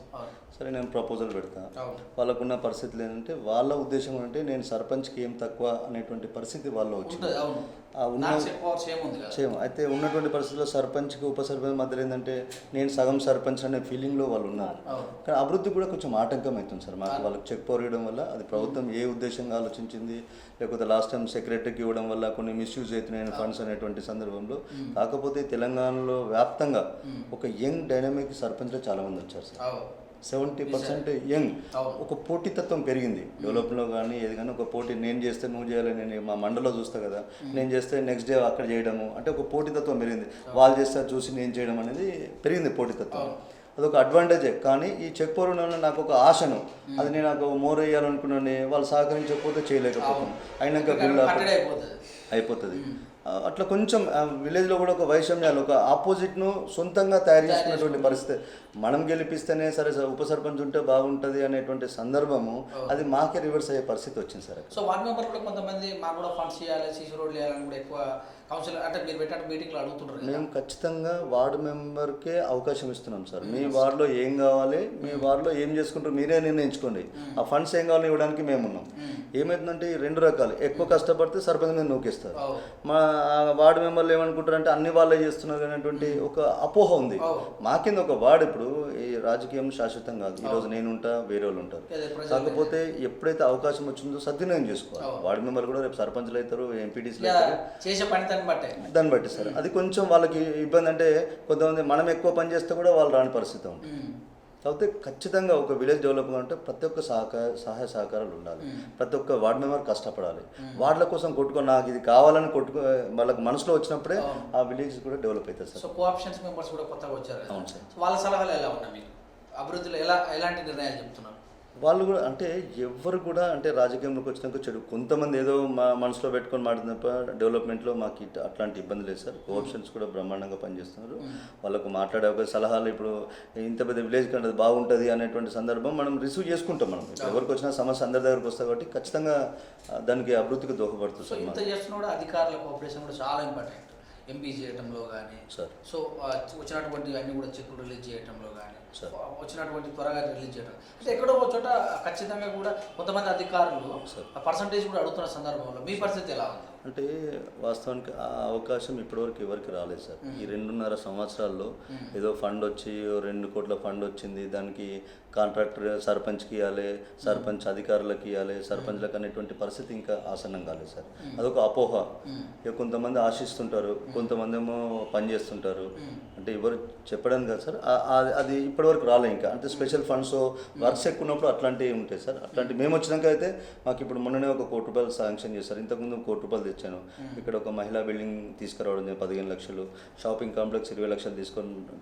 సరే నేను ప్రపోజల్ పెడతా. వాళ్ళకున్న పరిస్థితులు ఏంటంటే వాళ్ళ ఉద్దేశం అంటే నేను సర్పంచ్కి ఏం తక్కువ అనేటువంటి పరిస్థితి వాళ్ళు వచ్చింది. అయితే ఉన్నటువంటి పరిస్థితుల్లో సర్పంచ్కి ఉప సర్పంచ్ మధ్యలో ఏంటంటే నేను సగం సర్పంచ్ అనే ఫీలింగ్లో వాళ్ళు ఉన్నారు. కానీ అభివృద్ధి కూడా కొంచెం ఆటంకం అవుతుంది సార్ మాకు. వాళ్ళకి చెక్ పవర్ ఇవ్వడం వల్ల అది ప్రభుత్వం ఏ ఉద్దేశంగా ఆలోచించింది, లేకపోతే లాస్ట్ టైం సెక్రటరీకి ఇవ్వడం వల్ల కొన్ని మిస్యూజ్ అవుతున్నాయి ఫండ్స్ అనేటువంటి సందర్భంలో. కాకపోతే తెలంగాణలో వ్యాప్తంగా ఒక యంగ్ డైనమిక్ సర్పంచ్లో చాలామంది వచ్చారు సార్. 70% యంగ్. ఒక పోటీతత్వం పెరిగింది డెవలప్లో కానీ ఏది కానీ. ఒక పోటీ నేను చేస్తే నువ్వు చేయాలి, నేను మా మండలో చూస్తా కదా, నేను చేస్తే నెక్స్ట్ డే అక్కడ చేయడము, అంటే ఒక పోటీతత్వం పెరిగింది. వాళ్ళు చేస్తే చూసి నేను చేయడం అనేది పెరిగింది పోటీతత్వం. అదొక అడ్వాంటేజే. కానీ ఈ చెక్ పవర్ వల్ల నాకు ఒక ఆశను, అది నేను నాకు మోర్ వేయాలనుకున్నాను, వాళ్ళు సహకరించకపోతే చేయలేకపోతాను, అయినాక బిల్డ్ అయిపోతుంది. అట్లా కొంచెం విలేజ్లో కూడా ఒక వైషమ్యాలు, ఒక ఆపోజిట్ను సొంతంగా తయారు చేసుకున్నటువంటి పరిస్థితి. మనం గెలిపిస్తేనే సరే ఉప సర్పంచ్ ఉంటే బాగుంటుంది అనేటువంటి సందర్భము అది మాకే రివర్స్ అయ్యే పరిస్థితి వచ్చింది సార్. సో వార్డ్ మెంబర్ కూడా కొంతమంది మాకు కూడా ఫండ్స్ చేయాలి, సీసీ రోడ్లు వేయాలని కూడా ఎక్కువ కౌన్సిల్ అంటే మీరు పెట్టినట్టు మీటింగ్లో అడుగుతుంటారు. మేము ఖచ్చితంగా వార్డు మెంబర్కే అవకాశం ఇస్తున్నాం సార్. మీ వార్డులో ఏం కావాలి, మీ వార్డులో ఏం చేసుకుంటారు మీరే నిర్ణయించుకోండి. ఆ ఫండ్స్ ఏం కావాలో ఇవ్వడానికి మేము ఉన్నాం. ఏమవుతుందంటే ఈ రెండు రకాలు, ఎక్కువ కష్టపడితే సర్పంచ్ మీద నూకేస్తారు. మా వార్డు మెంబర్లు ఏమనుకుంటారంటే అన్ని వాళ్ళే చేస్తున్నారు అనేటువంటి ఒక అపోహ ఉంది. మా కింద ఒక వార్డు, ఇప్పుడు ఈ రాజకీయం శాశ్వతం కాదు. ఈరోజు నేను ఉంటా, వేరే వాళ్ళు ఉంటారు. కాకపోతే ఎప్పుడైతే అవకాశం వచ్చిందో సద్వినియోగం చేసుకోవాలి. వార్డు మెంబర్లు కూడా రేపు సర్పంచ్లు అవుతారు, ఎంపీటీసీలు అవుతారు, చేసే పని దాన్ని బట్టి సార్. అది కొంచెం వాళ్ళకి ఇబ్బంది. అంటే కొంతమంది మనం ఎక్కువ పని చేస్తే కూడా వాళ్ళు రాని పరిస్థితి ఉంటుంది. కాకపోతే ఖచ్చితంగా ఒక విలేజ్ డెవలప్ అంటే ప్రతి ఒక్క సహాయ సహకారాలు ఉండాలి. ప్రతి ఒక్క వార్డు మెంబర్ కష్టపడాలి. వార్డుల కోసం కొట్టుకొని నాకు ఇది కావాలని వాళ్ళకి మనసులో వచ్చినప్పుడే ఆ విలేజ్ కూడా డెవలప్ అవుతుంది సార్. సో కోఆప్షన్స్ మెంబర్స్ కూడా కొత్తగా వచ్చారు. అవును సార్. వాళ్ళ సలహాలు ఎలా ఉన్నాయి మీకు? అభివృద్ధిలో ఎలాంటి నిర్ణయాలు చెప్తున్నారు వాళ్ళు కూడా? అంటే ఎవరు కూడా అంటే రాజకీయంలోకి వచ్చినాక చెడు కొంతమంది ఏదో మా మనసులో పెట్టుకొని మాట్లాడినప్ప డెవలప్మెంట్లో మాకు అట్లాంటి ఇబ్బంది లేదు సార్. కోఆప్షన్స్ కూడా బ్రహ్మాండంగా పనిచేస్తున్నారు. వాళ్ళకు మాట్లాడే ఒక సలహాలు, ఇప్పుడు ఇంత పెద్ద విలేజ్ కంటే బాగుంటుంది అనేటువంటి సందర్భం మనం రిసీవ్ చేసుకుంటాం. మనం ఎవరికి వచ్చినా సమస్య అందరి దగ్గరకు వస్తాయి కాబట్టి ఖచ్చితంగా దానికి అభివృద్ధికి దోహదపడుతుంది సార్. ఇంత చేస్తున్న కూడా అధికారుల కోఆపరేషన్ కూడా చాలా ఇంపార్టెంట్. ఎంపీ చేయడంలో కానీ సార్, సో వచ్చినటువంటి అన్ని కూడా చెక్కులు రిలీజ్ చేయడంలో కానీ, వచ్చినటువంటి త్వరగా రిలీజ్ చేయడం అంటే ఎక్కడో ఒక చోట ఖచ్చితంగా కూడా కొంతమంది అధికారులు పర్సంటేజ్ కూడా అడుగుతున్న సందర్భంలో మీ పరిస్థితి ఎలా ఉంది? అంటే వాస్తవానికి ఆ అవకాశం ఇప్పటివరకు ఎవరికి రాలేదు సార్. ఈ 2.5 సంవత్సరాల్లో ఏదో ఫండ్ వచ్చి 2 కోట్ల ఫండ్ వచ్చింది, దానికి కాంట్రాక్టర్ సర్పంచ్కి ఇవ్వాలి, సర్పంచ్ అధికారులకు ఇవ్వాలి, సర్పంచ్లకు అనేటువంటి పరిస్థితి ఇంకా ఆసన్నం కాలేదు సార్. అదొక అపోహ. ఇక కొంతమంది ఆశిస్తుంటారు, కొంతమంది ఏమో పని చేస్తుంటారు. అంటే ఎవరు చెప్పడానికి కాదు సార్, అది ఇప్పటివరకు రాలే ఇంకా. అంటే స్పెషల్ ఫండ్స్ వర్క్స్ ఎక్కువ ఉన్నప్పుడు అట్లాంటివి ఉంటాయి సార్. అట్లాంటివి మేము వచ్చినాక అయితే మాకు ఇప్పుడు మొన్ననే 1 కోటి రూపాయలు శాంక్షన్ చేశారు. ఇంతకుముందు 1 కోటి రూపాయలు తెచ్చాను. ఇక్కడ ఒక మహిళా బిల్డింగ్ తీసుకురావడం 15 లక్షలు, షాపింగ్ కాంప్లెక్స్ 20 లక్షలు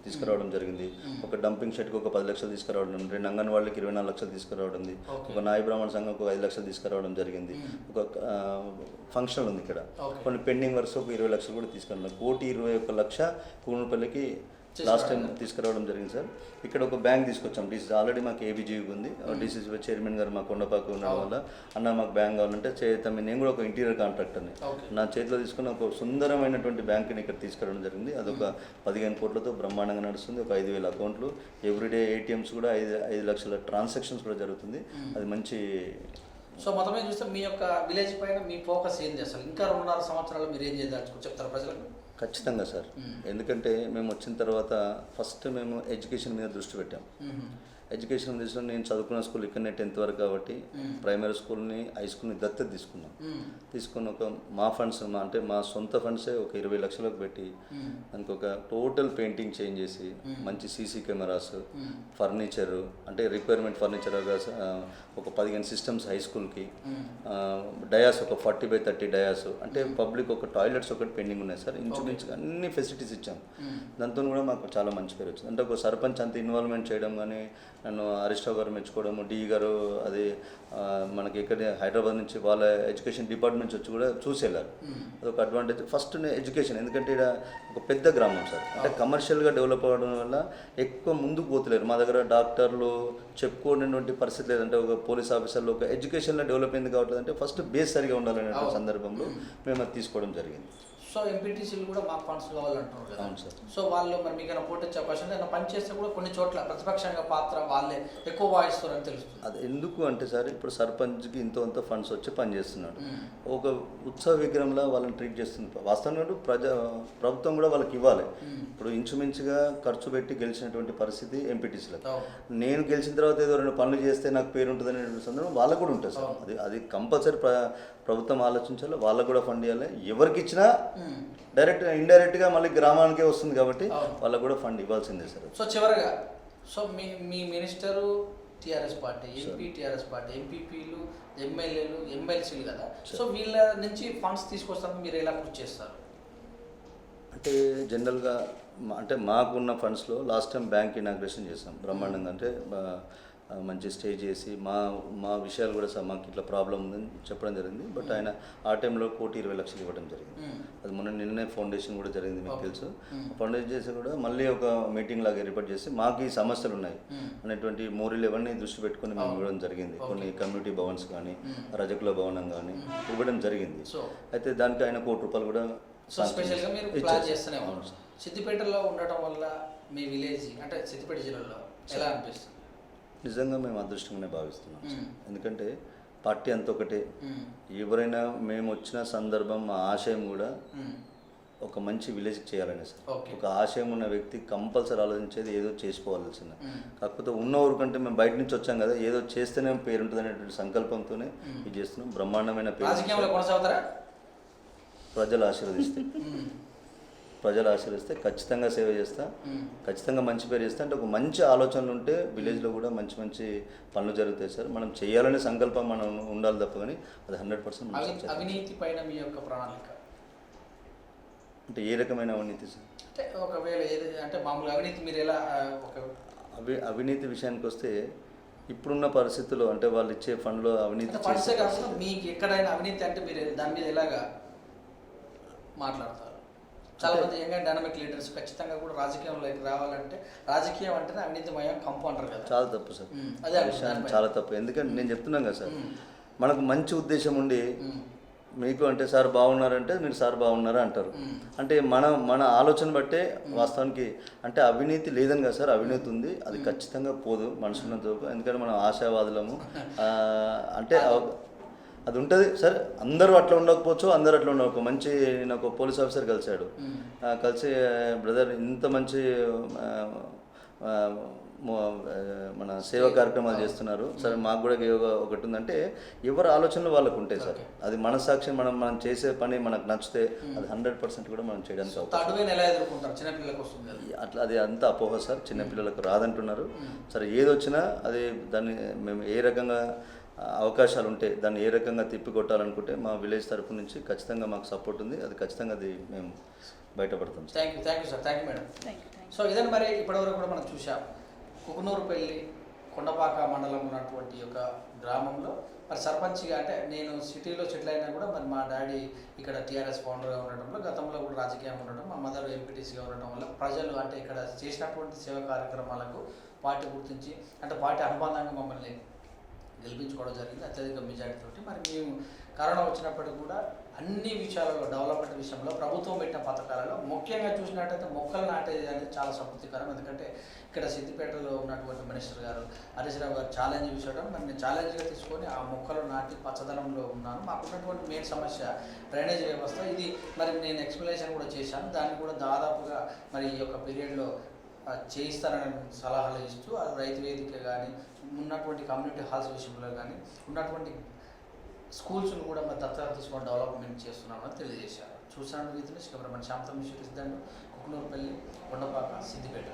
తీసుకురావడం జరిగింది. ఒక డంపింగ్ షెడ్కి ఒక 10 లక్షలు తీసుకురావడం, 2 అంగన్వాడీకి 24 లక్షలు తీసుకురావడం, ఒక నాయ బ్రాహ్మణ సంఘంకి ఒక 5 లక్షలు తీసుకురావడం జరిగింది. ఒక ఫంక్షన్ ఉంది ఇక్కడ, కొన్ని పెండింగ్ వర్క్స్ ఒక 20 లక్షలు కూడా తీసుకురావడం, 1,21,00,000 కూనపల్లికి లాస్ట్ టైం తీసుకురావడం జరిగింది సార్. ఇక్కడ ఒక బ్యాంక్ తీసుకొచ్చాం. డీసీ ఆల్రెడీ మాకు ఏబీజీ ఉంది. డీసీసీ చైర్మన్ గారు మా కొండపాకు ఉండడం వల్ల అన్న మాకు బ్యాంక్ కావాలంటే చేద్దాం. నేను కూడా ఒక ఇంటీరియర్ కాంట్రాక్టర్ని, నా చేతిలో తీసుకుని ఒక సుందరమైనటువంటి బ్యాంకుని ఇక్కడ తీసుకురావడం జరిగింది. అదొక 15 కోట్లతో బ్రహ్మాండంగా నడుస్తుంది. ఒక 5,000 అకౌంట్లు, ఎవ్రీడే ఏటీఎంస్ కూడా 5 లక్షల ట్రాన్సాక్షన్స్ కూడా జరుగుతుంది. అది మంచి. సో మొత్తమే చూస్తే మీ యొక్క విలేజ్ పైన మీ ఫోకస్ ఏంది అసలు? ఇంకా 2.5 సంవత్సరాలు మీరు ఏం చేద్దాం చెప్తారు ప్రజలకు? ఖచ్చితంగా సార్. ఎందుకంటే మేము వచ్చిన తర్వాత ఫస్ట్ మేము ఎడ్యుకేషన్ మీద దృష్టి పెట్టాం. ఎడ్యుకేషన్ తీసుకుని నేను చదువుకున్న స్కూల్ ఇక్కడనే 10th వరకు కాబట్టి ప్రైమరీ స్కూల్ని, హై స్కూల్ని దత్తత తీసుకుని ఒక మా ఫండ్స్ అంటే మా సొంత ఫండ్సే ఒక 20 లక్షలకు పెట్టి దానికి ఒక టోటల్ పెయింటింగ్ చేంజ్ చేసి, మంచి సీసీ కెమెరాస్, ఫర్నిచరు అంటే రిక్వైర్మెంట్ ఫర్నిచర్ ఒక 15 సిస్టమ్స్ హై స్కూల్కి, డయాస్ ఒక 40x30 డయాస్, అంటే పబ్లిక్ ఒక టాయిలెట్స్ ఒకటి పెండింగ్ ఉన్నాయి సార్. ఇంచుమించుగా అన్ని ఫెసిలిటీస్ ఇచ్చాం. దాంతో కూడా మాకు చాలా మంచి పేరు వచ్చింది. అంటే ఒక సర్పంచ్ అంత ఇన్వాల్వ్మెంట్ చేయడం కానీ, నన్ను హరీష్ రావు గారు మెచ్చుకోవడము, డిఈ గారు అది మనకి ఇక్కడ హైదరాబాద్ నుంచి వాళ్ళ ఎడ్యుకేషన్ డిపార్ట్మెంట్స్ వచ్చి కూడా చూసి వెళ్ళారు. అదొక అడ్వాంటేజ్. ఫస్ట్ ఎడ్యుకేషన్, ఎందుకంటే ఇక్కడ ఒక పెద్ద గ్రామం సార్. అంటే కమర్షియల్గా డెవలప్ అవ్వడం వల్ల ఎక్కువ ముందుకు పోతలేరు. మా దగ్గర డాక్టర్లు చెప్పుకోలేనటువంటి పరిస్థితి లేదంటే ఒక పోలీస్ ఆఫీసర్లు ఒక ఎడ్యుకేషన్లో డెవలప్ అయింది కావట్లేదు. అంటే ఫస్ట్ బేస్ సరిగా ఉండాలనే సందర్భంలో మేము అది తీసుకోవడం జరిగింది. సో ఎంపీటీసీలు కూడా మాకు ఫండ్స్ కావాలంటున్నారు కదా. అవును సార్. సో వాళ్ళు మరి మీకు పోటీ వచ్చే అవకాశం ఏదైనా పని చేస్తే కూడా కొన్ని చోట్ల ప్రతిపక్షంగా పాత్ర వాళ్ళే ఎక్కువ వాయిస్తారని తెలుస్తుంది. అది ఎందుకు అంటే సార్, ఇప్పుడు సర్పంచ్కి ఇంత ఫండ్స్ వచ్చి పనిచేస్తున్నాడు. ఒక ఉత్సవ విగ్రహంలో వాళ్ళని ట్రీట్ చేస్తుంది. వాస్తవంగా ప్రభుత్వం కూడా వాళ్ళకి ఇవ్వాలి. ఇప్పుడు ఇంచుమించుగా ఖర్చు పెట్టి గెలిచినటువంటి పరిస్థితి ఎంపీటీసీలకు. నేను గెలిచిన తర్వాత ఏదో 2 పనులు చేస్తే నాకు పేరు ఉంటుంది అనేటువంటి సందర్భం వాళ్ళకు కూడా ఉంటుంది సార్. అది కంపల్సరీ ప్రభుత్వం ఆలోచించాలి, వాళ్ళకు కూడా ఫండ్ ఇవ్వాలి. ఎవరికి ఇచ్చినా డైరెక్ట్ ఇండైరెక్ట్గా మళ్ళీ గ్రామానికే వస్తుంది కాబట్టి వాళ్ళకు కూడా ఫండ్ ఇవ్వాల్సిందే సార్. సో చివరిగా మీ minister TRS party, MP TRS party, ఎంపీపీలు, ఎమ్మెల్యేలు, ఎమ్మెల్సీలు కదా. సో వీళ్ళ నుంచి ఫండ్స్ తీసుకొస్తాను మీరు ఎలా కృషి చేస్తారు? అంటే జనరల్గా అంటే మాకున్న ఫండ్స్లో లాస్ట్ టైం బ్యాంక్ ఇనాగ్రేషన్ చేసాం బ్రహ్మాండంగా. అంటే మంచి స్టే చేసి మా విషయాలు కూడా సార్ మాకు ఇట్లా ప్రాబ్లం ఉందని చెప్పడం జరిగింది. బట్ ఆయన ఆ టైంలో 1,20,00,000 ఇవ్వడం జరిగింది. అది నిన్నే ఫౌండేషన్ కూడా జరిగింది, మీకు తెలుసు. ఫౌండేషన్ చేసి కూడా మళ్ళీ ఒక మీటింగ్ లాగా ఏర్పాటు చేసి మాకు ఈ సమస్యలు ఉన్నాయి అనేటువంటి మోరీలు ఎవరిని దృష్టి పెట్టుకొని మేము ఇవ్వడం జరిగింది. కొన్ని కమ్యూనిటీ భవన్స్ కానీ, రజకుల భవనం కానీ ఇవ్వడం జరిగింది. అయితే దానికి ఆయన ₹1,00,00,000 కూడా స్పెషల్గా మీరు ప్లాన్ చేస్తూనే ఉన్నారు. సిద్దిపేటలో ఉండటం వల్ల మీ విలేజ్ అంటే సిద్దిపేట జిల్లాలో ఎలా అనిపిస్తుంది? నిజంగా మేము అదృష్టంగానే భావిస్తున్నాం. ఎందుకంటే పార్టీ అంత ఒకటే. ఎవరైనా మేము వచ్చిన సందర్భం మా ఆశయం కూడా ఒక మంచి విలేజ్కి చేయాలని సార్. ఒక ఆశయం ఉన్న వ్యక్తి కంపల్సరీ ఆలోచించేది ఏదో చేసుకోవాల్సిన. కాకపోతే ఉన్న ఊరికంటే మేము బయట నుంచి వచ్చాం కదా, ఏదో చేస్తేనే పేరు ఉంటుంది అనేటువంటి సంకల్పంతోనే ఇది చేస్తున్నాం. బ్రహ్మాండమైన పేరు. ప్రజలు ఆశీర్వదిస్తే ఖచ్చితంగా సేవ చేస్తా, ఖచ్చితంగా మంచి పేరు చేస్తా. అంటే ఒక మంచి ఆలోచనలు ఉంటే విలేజ్లో కూడా మంచి మంచి పనులు జరుగుతాయి సార్. మనం చేయాలనే సంకల్పం మనం ఉండాలి తప్ప, కానీ అది 100%. అవినీతి పైన మీ యొక్క ప్రణాళిక అంటే ఏ రకమైన అవినీతి సార్? అంటే ఒకవేళ ఏది అంటే మామూలుగా అవినీతి మీరు ఎలా అవినీతి విషయానికి వస్తే ఇప్పుడున్న పరిస్థితుల్లో అంటే వాళ్ళు ఇచ్చే ఫండ్లో అవినీతి మీకు ఎక్కడైనా అవినీతి అంటే మీరు దాని మీద ఎలాగా మాట్లాడతారు? చాలా మంది యంగ్ అండ్ డైనమిక్ లీడర్స్ ఖచ్చితంగా కూడా రాజకీయంలోకి రావాలంటే రాజకీయం అంటేనే అవినీతిమయం కంపు అంటారు కదా. చాలా తప్పు సార్, అదే చాలా తప్పు. ఎందుకంటే నేను చెప్తున్నాను కదా సార్, మనకు మంచి ఉద్దేశం ఉండి మీకు అంటే సార్ బాగున్నారంటే మీరు సార్ బాగున్నారా అంటారు. అంటే మన ఆలోచన బట్టే వాస్తవానికి అంటే అవినీతి లేదని కదా సార్, అవినీతి ఉంది. అది ఖచ్చితంగా పోదు మనుషులంత. ఎందుకంటే మనం ఆశావాదులము. అంటే అది ఉంటుంది సార్. అందరూ అట్లా ఉండకపోవచ్చు, అందరూ అట్లా ఉండకపో. మంచి నేను ఒక పోలీస్ ఆఫీసర్ కలిసి బ్రదర్ ఇంత మంచి మన సేవా కార్యక్రమాలు చేస్తున్నారు సరే, మాకు కూడా ఒకటి ఉందంటే ఎవరి ఆలోచనలు వాళ్ళకు ఉంటాయి సార్. అది మనసాక్షి మనం చేసే పని మనకు నచ్చితే అది 100% కూడా మనం చేయడానికి అట్లా అది అంత అపోహ సార్. చిన్నపిల్లలకు రాదంటున్నారు సరే, ఏది వచ్చినా అది దాన్ని మేము ఏ రకంగా అవకాశాలు ఉంటే దాన్ని ఏ రకంగా తిప్పికొట్టాలనుకుంటే మా విలేజ్ తరఫు నుంచి ఖచ్చితంగా మాకు సపోర్ట్ ఉంది. అది ఖచ్చితంగా అది మేము బయటపడతాం. Thank you sir. Thank you madam. So ఇదని మరి ఇప్పటివరకు కూడా మనం చూసాం కుకునూరుపల్లి కొండపాక మండలం ఉన్నటువంటి ఒక గ్రామంలో మరి సర్పంచ్గా అంటే నేను సిటీలో సెటిల్ అయినా కూడా మరి మా డాడీ ఇక్కడ టీఆర్ఎస్ ఫౌండర్గా ఉండడంలో గతంలో కూడా రాజకీయంగా ఉండడం, మా మదర్ ఎంపీటీసీగా ఉండడం వల్ల ప్రజలు అంటే ఇక్కడ చేసినటువంటి సేవా కార్యక్రమాలకు పార్టీ గుర్తించి అంటే పార్టీ అనుబంధంగా మమ్మల్ని గెలిపించుకోవడం జరిగింది అత్యధిక మెజారిటీ తోటి. మరి మేము కరోనా వచ్చినప్పటికీ కూడా అన్ని విషయాలలో డెవలప్మెంట్ విషయంలో ప్రభుత్వం పెట్టిన పథకాలలో ముఖ్యంగా చూసినట్టయితే మొక్కలు నాటేది అనేది చాలా సంతృప్తికరం. ఎందుకంటే ఇక్కడ సిద్దిపేటలో ఉన్నటువంటి మినిస్టర్ గారు హరీష్ రావు గారు ఛాలెంజ్ విషయం మరి నేను ఛాలెంజ్గా తీసుకొని ఆ మొక్కలు నాటి పచ్చదనంలో ఉన్నాను. మాకున్నటువంటి మెయిన్ సమస్య డ్రైనేజ్ వ్యవస్థ. ఇది మరి నేను ఎక్స్ప్లెనేషన్ కూడా చేశాను. దాన్ని కూడా దాదాపుగా మరి ఈ యొక్క పీరియడ్లో చేయిస్తారని సలహాలు ఇస్తూ రైతు వేదిక కానీ ఉన్నటువంటి కమ్యూనిటీ హాల్స్ విషయంలో కానీ ఉన్నటువంటి స్కూల్స్ను కూడా మరి దత్తత తీసుకొని డెవలప్మెంట్ చేస్తున్నామని తెలియజేశారు. చూసిన రీతిలో కెమెరామెన్ శ్యామ్తో మిశ్రీ కుకునూరుపల్లి కొండపాక సిద్దిపేట.